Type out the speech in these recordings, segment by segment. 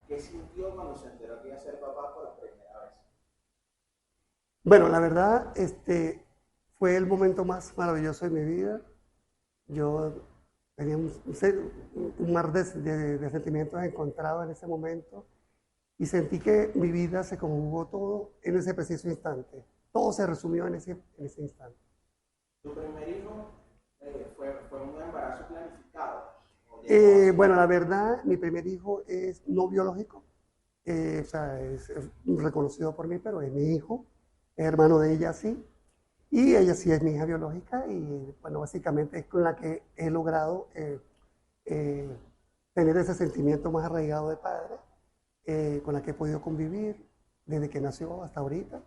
¿Qué sintió cuando se enteró que iba a ser papá por primera vez? Bueno, la verdad, fue el momento más maravilloso de mi vida. Yo tenía un mar de sentimientos encontrados en ese momento y sentí que mi vida se conjugó todo en ese preciso instante. Todo se resumió en ese instante. ¿Tu primer hijo fue un embarazo planificado o llegó así? Bueno, la verdad, mi primer hijo es no biológico, o sea, es reconocido por mí, pero es mi hijo, es hermano de ella, sí. Y ella sí es mi hija biológica y, bueno, básicamente es con la que he logrado eh, tener ese sentimiento más arraigado de padre, con la que he podido convivir desde que nació hasta ahorita.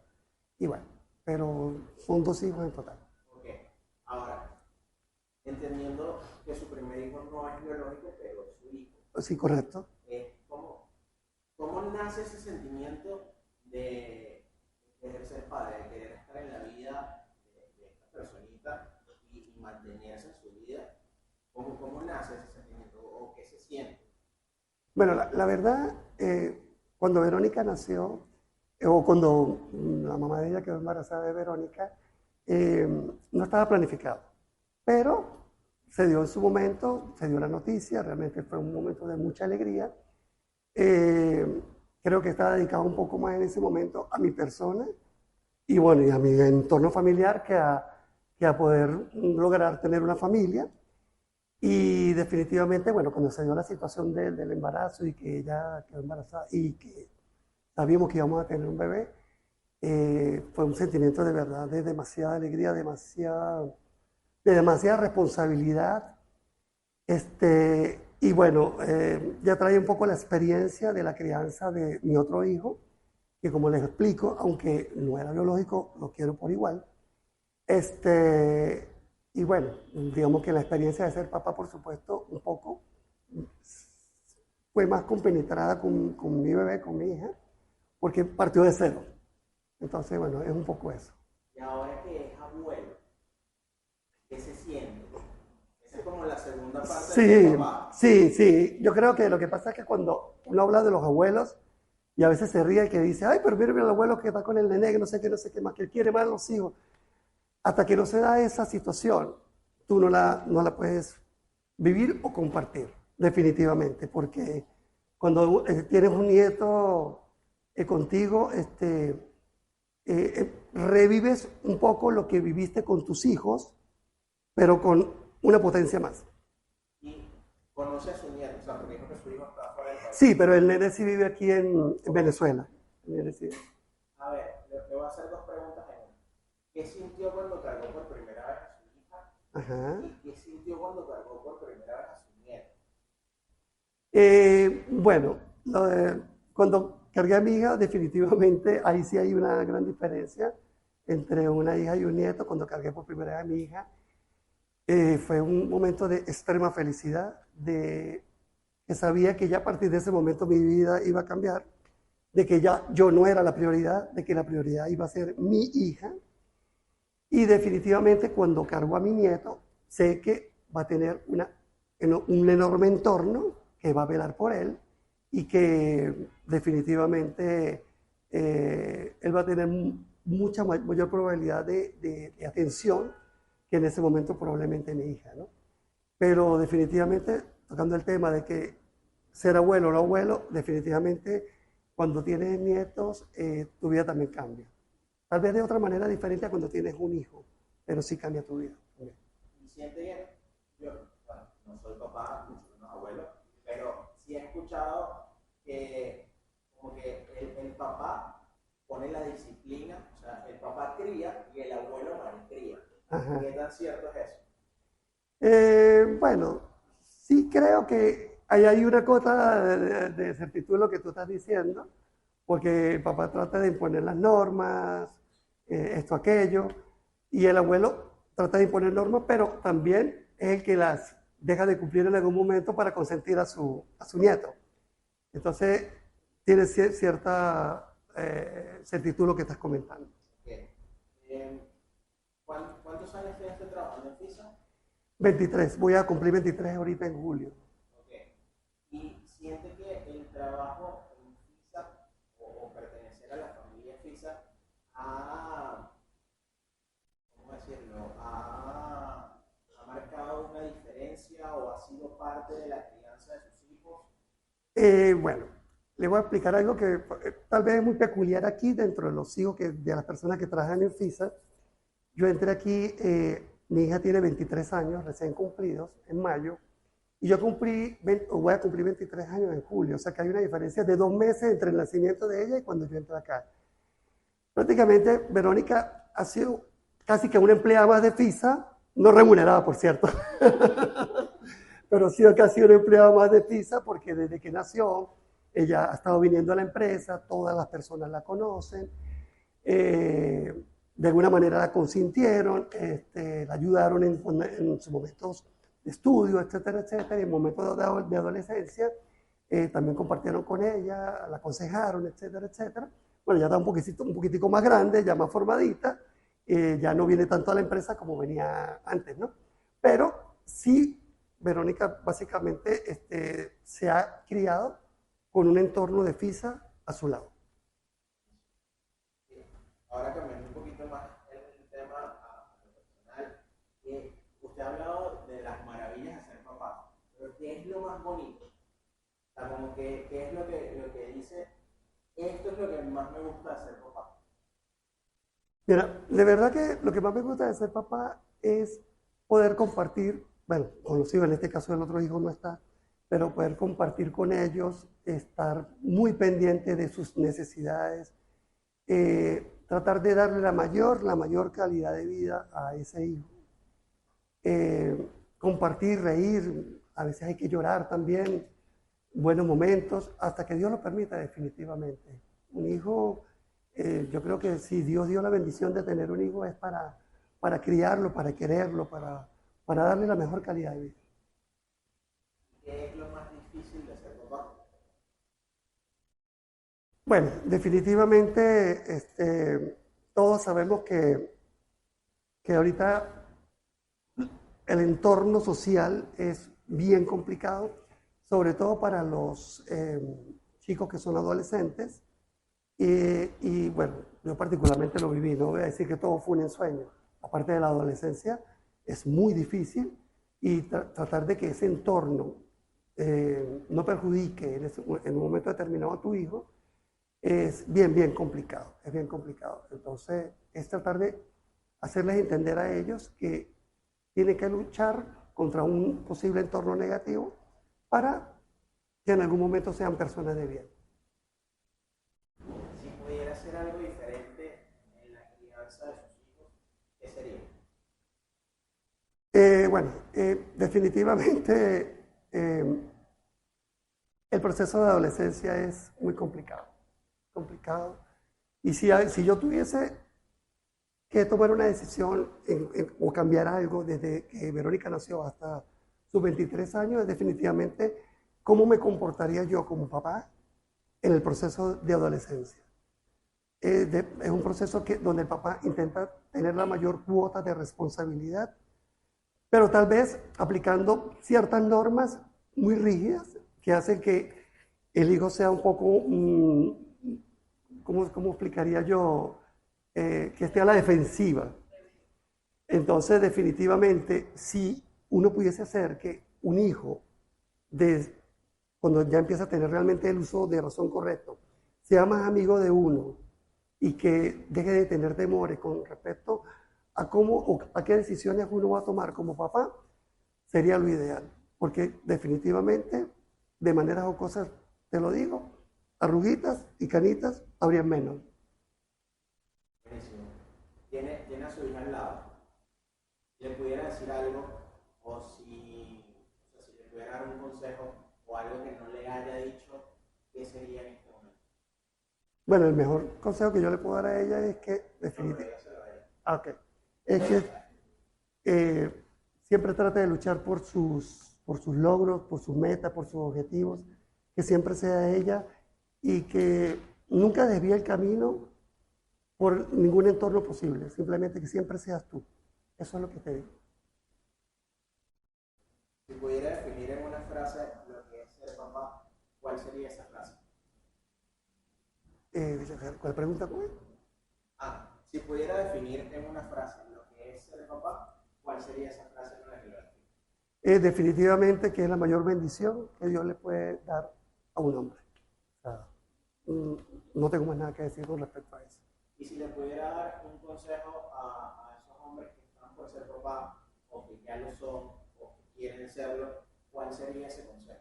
Y bueno, pero son dos hijos en total. Ok. Ahora, entendiendo que su primer hijo no es biológico, pero es su hijo, Sí, correcto. ¿cómo, ¿cómo nace ese sentimiento de ser padre, de querer estar en la vida de esta personita y mantenerse en su vida? ¿Cómo nace ese sentimiento o qué se siente? Bueno, la verdad, cuando Verónica nació, o cuando la mamá de ella quedó embarazada de Verónica, no estaba planificado. Pero se dio en su momento, se dio la noticia, realmente fue un momento de mucha alegría. Eh, Creo que estaba dedicado un poco más en ese momento a mi persona y bueno, y a mi entorno familiar que a poder lograr tener una familia. Y definitivamente, bueno, cuando se dio la situación del embarazo y que ella quedó embarazada y que sabíamos que íbamos a tener un bebé, fue un sentimiento de verdad de demasiada alegría, de demasiada responsabilidad. Y bueno, ya traía un poco la experiencia de la crianza de mi otro hijo, que como les explico, aunque no era biológico, lo quiero por igual. Este, y bueno, digamos que la experiencia de ser papá, por supuesto, un poco fue más compenetrada con mi bebé, con mi hija, porque partió de cero. Entonces, bueno, es un poco eso. Y ahora que es abuelo, ¿qué se siente? Esa es como la segunda parte de ser Sí, papá. sí, sí. Yo creo que lo que pasa es que cuando uno habla de los abuelos, y a veces se ríe y que dice, ay, pero mira el abuelo que está con el nené, que no sé qué más, que él quiere más a los hijos. Hasta que no se da esa situación, tú no la puedes vivir o compartir, definitivamente, porque cuando tienes un nieto contigo, revives un poco lo que viviste con tus hijos, pero con una potencia más. Y conoce a su nieto, o sea, porque dijo que su hijo está fuera del país. Sí, pero el nene sí vive aquí en Ok. Venezuela. El nene sí. A ver, le voy a hacer dos preguntas en una. ¿Qué sintió cuando cargó por primera vez a su hija? Ajá. ¿Y qué sintió cuando cargó por primera vez a su nieto? Bueno, cuando cargué a mi hija, definitivamente ahí sí hay una gran diferencia entre una hija y un nieto. Cuando cargué por primera vez a mi hija, fue un momento de extrema felicidad, de que sabía que ya a partir de ese momento mi vida iba a cambiar, de que ya yo no era la prioridad, de que la prioridad iba a ser mi hija. Y definitivamente cuando cargo a mi nieto, sé que va a tener un enorme entorno que va a velar por él y que definitivamente él va a tener mucha mayor probabilidad de atención que en ese momento probablemente mi hija, ¿no? Pero definitivamente, tocando el tema de que ser abuelo o no abuelo, definitivamente cuando tienes nietos, tu vida también cambia. Tal vez de otra manera diferente a cuando tienes un hijo, pero sí cambia tu vida. Y siente que, yo, bueno, no soy papá, mucho menos abuelo, pero sí he escuchado que como que el papá pone la disciplina, o sea, el papá cría y el abuelo malcría. Ajá. ¿Qué tan cierto es eso? Bueno, sí creo que ahí hay una cosa de certitud en lo que tú estás diciendo, porque el papá trata de imponer las normas, esto, aquello, y el abuelo trata de imponer normas, pero también es el que las deja de cumplir en algún momento para consentir a su nieto. Entonces, tiene cierta certitud lo que estás comentando. Okay. ¿Cuántos años tienes usted trabajando en FISA? 23, voy a cumplir 23 ahorita en julio. Okay. Y siente que el trabajo Bueno, le voy a explicar algo que tal vez es muy peculiar aquí dentro de los hijos de las personas que trabajan en FISA. Yo entré aquí, mi hija tiene 23 años recién cumplidos en mayo, y yo voy a cumplir 23 años en julio, o sea que hay una diferencia de 2 meses entre el nacimiento de ella y cuando yo entré acá. Prácticamente Verónica ha sido casi que una empleada más de FISA, no remunerada por cierto, pero ha sido casi una empleada más de FISA porque desde que nació ella ha estado viniendo a la empresa, todas las personas la conocen, de alguna manera la consintieron, la ayudaron en sus momentos de estudio, etcétera, etcétera, y en momentos de adolescencia también compartieron con ella, la aconsejaron, etcétera, etcétera. Bueno, ya está un poquitico más grande, ya más formadita, ya no viene tanto a la empresa como venía antes, ¿no? Pero sí, Verónica básicamente se ha criado con un entorno de FISA a su lado. Ahora cambiando un poquito más el tema a lo personal, usted ha hablado de las maravillas de ser papá, pero ¿qué es lo más bonito? O sea, como que, ¿qué es lo que dice? Esto es lo que más me gusta de ser papá. Mira, de verdad que lo que más me gusta de ser papá es poder compartir, bueno, con los hijos, en este caso el otro hijo no está, pero poder compartir con ellos, estar muy pendiente de sus necesidades, tratar de darle la mayor calidad de vida a ese hijo. Compartir, reír, a veces hay que llorar también, buenos momentos, hasta que Dios lo permita definitivamente. Un hijo, yo creo que si Dios dio la bendición de tener un hijo es para criarlo, para quererlo, para darle la mejor calidad de vida. ¿Qué es lo más difícil de ser papá? Bueno, definitivamente todos sabemos que ahorita el entorno social es bien complicado, sobre todo para los chicos que son adolescentes. Y bueno, yo particularmente lo viví, no voy a decir que todo fue un ensueño. Aparte de la adolescencia, es muy difícil y tratar de que ese entorno no perjudique en un momento determinado a tu hijo es bien complicado, es bien complicado. Entonces, es tratar de hacerles entender a ellos que tienen que luchar contra un posible entorno negativo para que en algún momento sean personas de bien. Si pudiera hacer algo diferente en la crianza de sus hijos, ¿qué sería? Bueno, definitivamente el proceso de adolescencia es muy complicado. Y si yo tuviese que tomar una decisión o cambiar algo desde que Verónica nació hasta sus 23 años, es definitivamente cómo me comportaría yo como papá en el proceso de adolescencia. Es un proceso donde el papá intenta tener la mayor cuota de responsabilidad, pero tal vez aplicando ciertas normas muy rígidas que hacen que el hijo sea un poco, ¿cómo explicaría yo? Que esté a la defensiva. Entonces, definitivamente, si uno pudiese hacer que un hijo, cuando ya empieza a tener realmente el uso de razón correcto, sea más amigo de uno y que deje de tener temores con respecto a cómo o a qué decisiones uno va a tomar como papá, sería lo ideal. Porque definitivamente, de manera jocosa, te lo digo, arruguitas y canitas habrían menos. Buenísimo. Tiene a su hija al lado. Si le pudiera decir algo, o si le pudiera dar un consejo o algo que no le haya dicho, ¿qué sería en este momento? Bueno, el mejor consejo que yo le puedo dar a ella es que definitivamente... Okay. Es que siempre trate de luchar por sus logros, por sus metas, por sus objetivos, que siempre sea ella y que nunca desvíe el camino por ningún entorno posible, simplemente que siempre seas tú. Eso es lo que te digo. Si pudiera definir en una frase lo que es ser papá, ¿cuál sería esa frase? ¿Cuál pregunta fue? Si pudiera definir en una frase lo que es ser papá, ¿cuál sería esa frase con la que lo define? Definitivamente que es la mayor bendición que Dios le puede dar a un hombre. O sea, no tengo más nada que decir con respecto a eso. Y si le pudiera dar un consejo a esos hombres que están por ser papás, o que ya lo son, o que quieren serlo, ¿cuál sería ese consejo?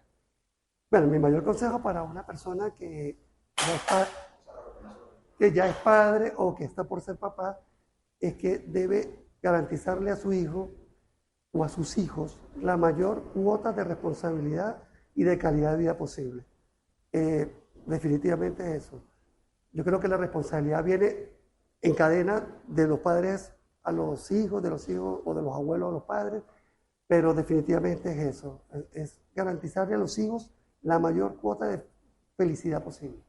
Bueno, mi mayor consejo para una persona que ya es padre o que está por ser papá es que debe garantizarle a su hijo o a sus hijos la mayor cuota de responsabilidad y de calidad de vida posible. Definitivamente es eso. Yo creo que la responsabilidad viene en cadena de los padres a los hijos, de los hijos o de los abuelos a los padres, pero definitivamente es eso, es garantizarle a los hijos la mayor cuota de felicidad posible.